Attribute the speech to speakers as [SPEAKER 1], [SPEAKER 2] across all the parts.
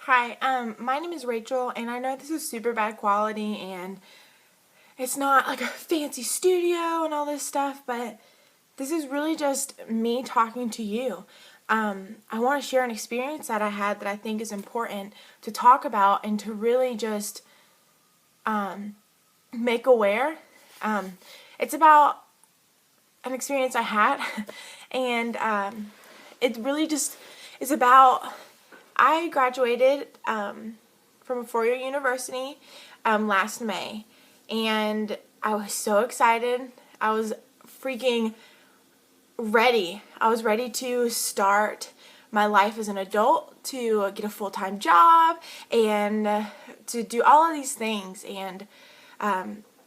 [SPEAKER 1] Hi, my name is Rachel, and I know this is super bad quality, and it's not like a fancy studio and all this stuff, but this is really just me talking to you. I want to share an experience that I had that I think is important to talk about and to really just make aware. It's about an experience I had, and it really just is about I graduated from a four-year university last May, and I was so excited. I was freaking ready. I was ready to start my life as an adult, to get a full-time job, and to do all of these things. And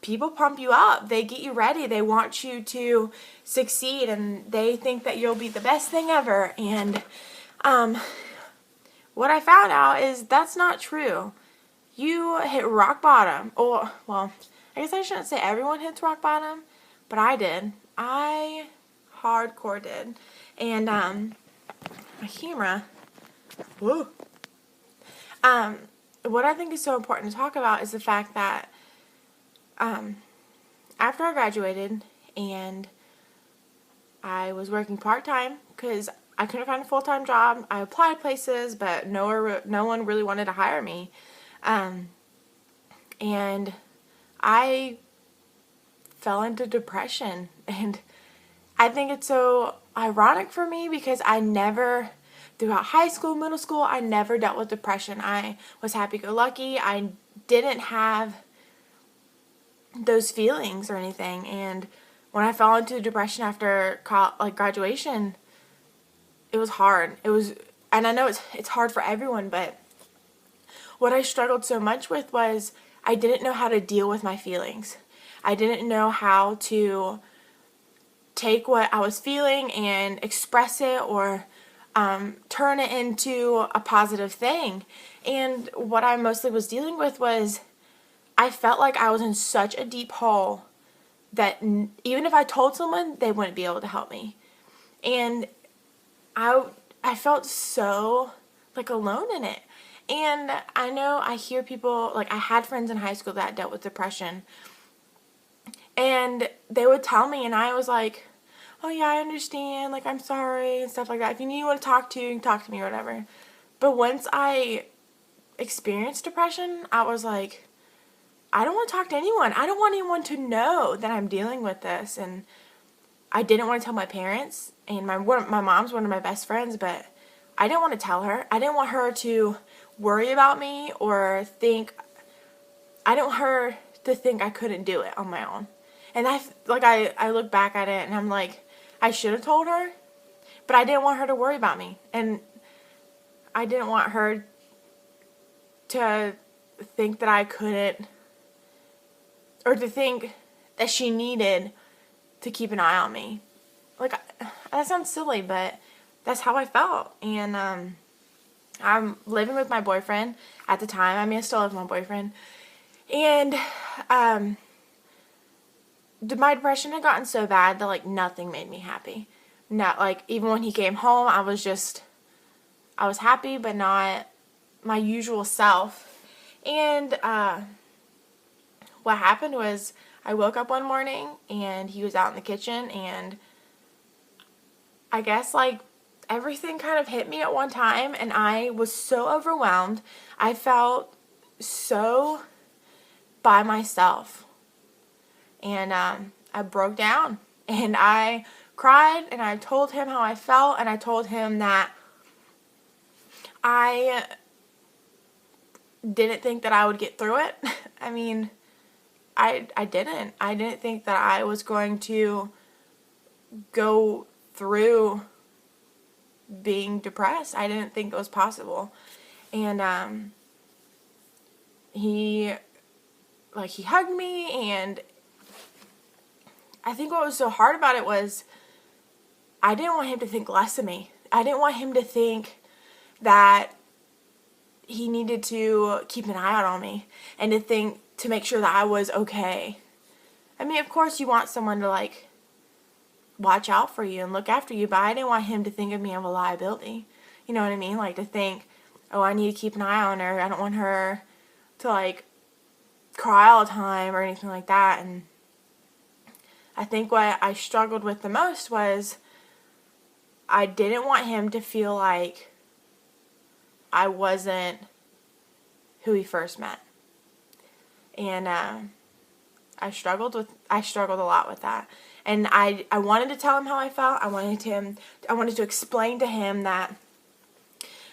[SPEAKER 1] people pump you up. They get you ready. They want you to succeed, and they think that you'll be the best thing ever. And what I found out is that's not true. You hit rock bottom. Or, well, I guess I shouldn't say everyone hits rock bottom, but I did. I hardcore did. And my camera. Woo. What I think is so important to talk about is the fact that after I graduated and I was working part-time because I couldn't find a full-time job. I applied places, but no one really wanted to hire me. And I fell into depression. And I think it's so ironic for me because throughout high school, middle school, I never dealt with depression. I was happy-go-lucky. I didn't have those feelings or anything. And when I fell into depression after graduation, it was hard. And I know it's hard for everyone, but what I struggled so much with was I didn't know how to deal with my feelings. I didn't know how to take what I was feeling and express it or turn it into a positive thing. And what I mostly was dealing with was I felt like I was in such a deep hole that even if I told someone, they wouldn't be able to help me. And I felt so alone in it. And I know I hear people, I had friends in high school that dealt with depression. And they would tell me, and I was like, oh yeah, I understand, I'm sorry, and stuff like that. If you need anyone to talk to, you can talk to me or whatever. But once I experienced depression, I was like, I don't want to talk to anyone. I don't want anyone to know that I'm dealing with this. And I didn't want to tell my parents, and my mom's one of my best friends, but I didn't want to tell her. I didn't want her to worry about me or I didn't want her to think I couldn't do it on my own. And I look back at it and I'm like, I should have told her, but I didn't want her to worry about me. And I didn't want her to think that I couldn't, or to think that she needed to keep an eye on me. That sounds silly, but that's how I felt. And I'm living with my boyfriend at the time. I still live with my boyfriend. And my depression had gotten so bad that nothing made me happy. Not even when he came home, I was happy, but not my usual self. And what happened was I woke up one morning and he was out in the kitchen, and I guess everything kind of hit me at one time, and I was so overwhelmed. I felt so by myself, and I broke down, and I cried, and I told him how I felt, and I told him that I didn't think that I would get through it. I didn't think that I was going to go through being depressed. I didn't think it was possible. And he hugged me, and I think what was so hard about it was I didn't want him to think less of me. I didn't want him to think that he needed to keep an eye out on me and to make sure that I was okay. Of course you want someone to watch out for you and look after you, but I didn't want him to think of me as a liability. You know what I mean? To think oh, I need to keep an eye on her. I don't want her to like cry all the time or anything like that. And I think what I struggled with the most was I didn't want him to feel like I wasn't who he first met. And I struggled a lot with that. And I wanted to tell him how I felt. I wanted to explain to him that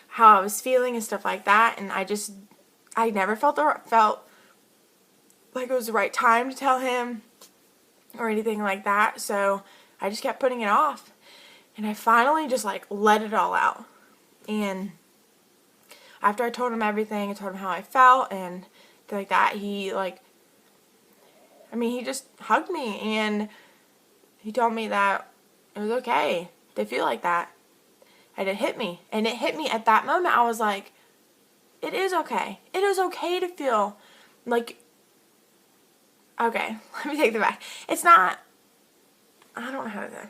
[SPEAKER 1] how I was feeling and stuff like that. And I never felt like it was the right time to tell him or anything like that. So I just kept putting it off. And I finally just like let it all out. And after I told him everything, I told him how I felt and things like that, he just hugged me and he told me that it was okay to feel like that. And it hit me. And it hit me at that moment. I was like, it is okay. It is okay to feel like, okay, let me take that back. It's not, I don't know how to say.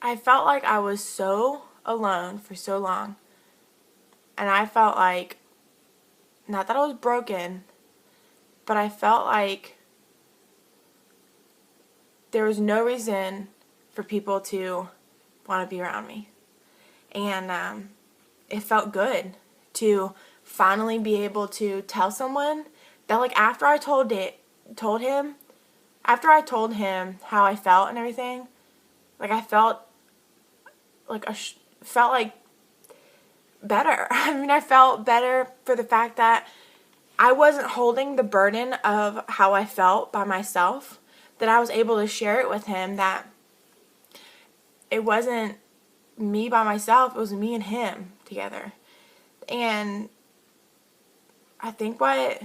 [SPEAKER 1] I felt like I was so alone for so long. And I felt like, not that I was broken, but I felt like there was no reason for people to want to be around me. And it felt good to finally be able to tell someone that, like, after I told him how I felt and everything, like, I felt like felt like better. I felt better for the fact that I wasn't holding the burden of how I felt by myself, that I was able to share it with him, that it wasn't me by myself, it was me and him together. And I think what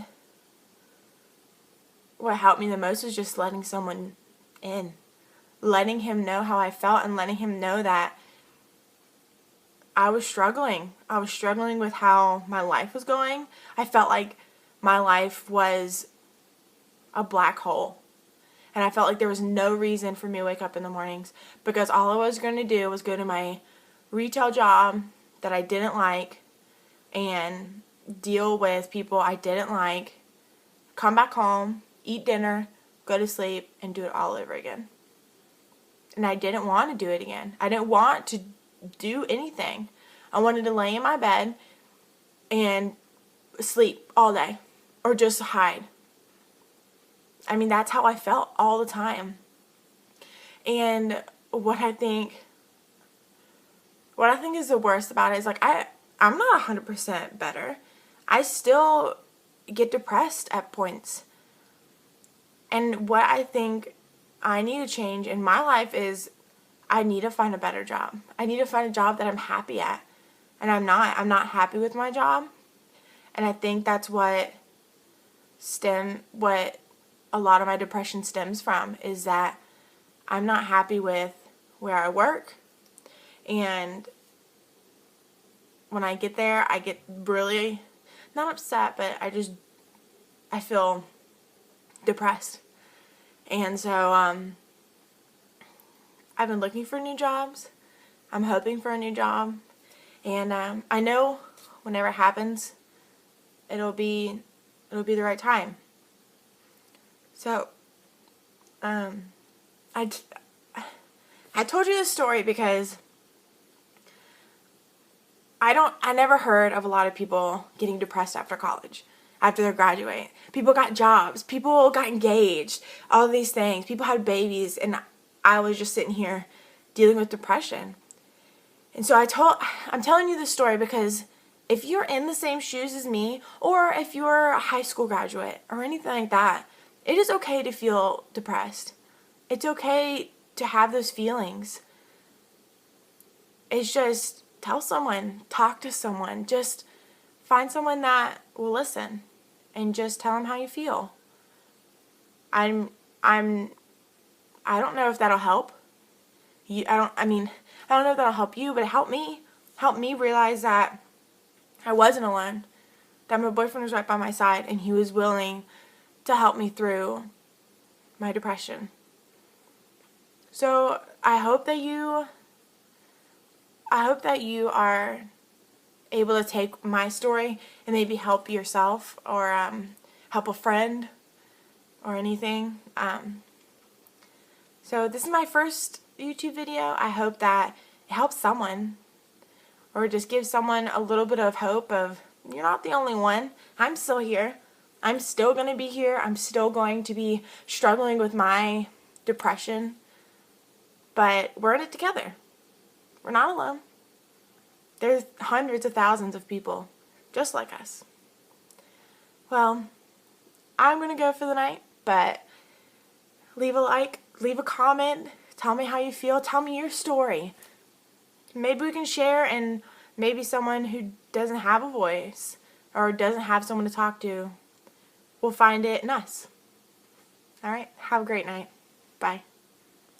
[SPEAKER 1] helped me the most is just letting someone in, letting him know how I felt and letting him know that I was struggling. I was struggling with how my life was going. I felt like my life was a black hole. And I felt like there was no reason for me to wake up in the mornings, because all I was going to do was go to my retail job that I didn't like and deal with people I didn't like, come back home, eat dinner, go to sleep, and do it all over again. And I didn't want to do it again. I didn't want to do anything. I wanted to lay in my bed and sleep all day or just hide. That's how I felt all the time. And what I think is the worst about it is, like, I'm not 100% better. I still get depressed at points. And what I think I need to change in my life is I need to find a better job. I need to find a job that I'm happy at. And I'm not. I'm not happy with my job. And I think that's what a lot of my depression stems from, is that I'm not happy with where I work. And when I get there, I get really, not upset, but I feel depressed. And so I've been looking for new jobs. I'm hoping for a new job. And I know whenever it happens, it'll be the right time. So, I told you this story because I never heard of a lot of people getting depressed after college, after they graduate. People got jobs, people got engaged, all of these things. People had babies, and I was just sitting here dealing with depression. And so I'm telling you this story because if you're in the same shoes as me, or if you're a high school graduate or anything like that, it is okay to feel depressed. It's okay to have those feelings. It's just tell someone, talk to someone, just find someone that will listen and just tell them how you feel. I don't know if that'll help. I don't know if that'll help you, but it helped me. Helped me realize that I wasn't alone. That my boyfriend was right by my side and he was willing to help me through my depression. So I hope that I hope that you are able to take my story and maybe help yourself or help a friend or anything. So this is my first YouTube video. I hope that it helps someone or just gives someone a little bit of hope of you're not the only one. I'm still here. I'm still going to be here. I'm still going to be struggling with my depression. But we're in it together. We're not alone. There's hundreds of thousands of people just like us. Well, I'm going to go for the night, but leave a like, leave a comment, tell me how you feel, tell me your story. Maybe we can share, and maybe someone who doesn't have a voice or doesn't have someone to talk to will find it in us. All right, have a great night. Bye.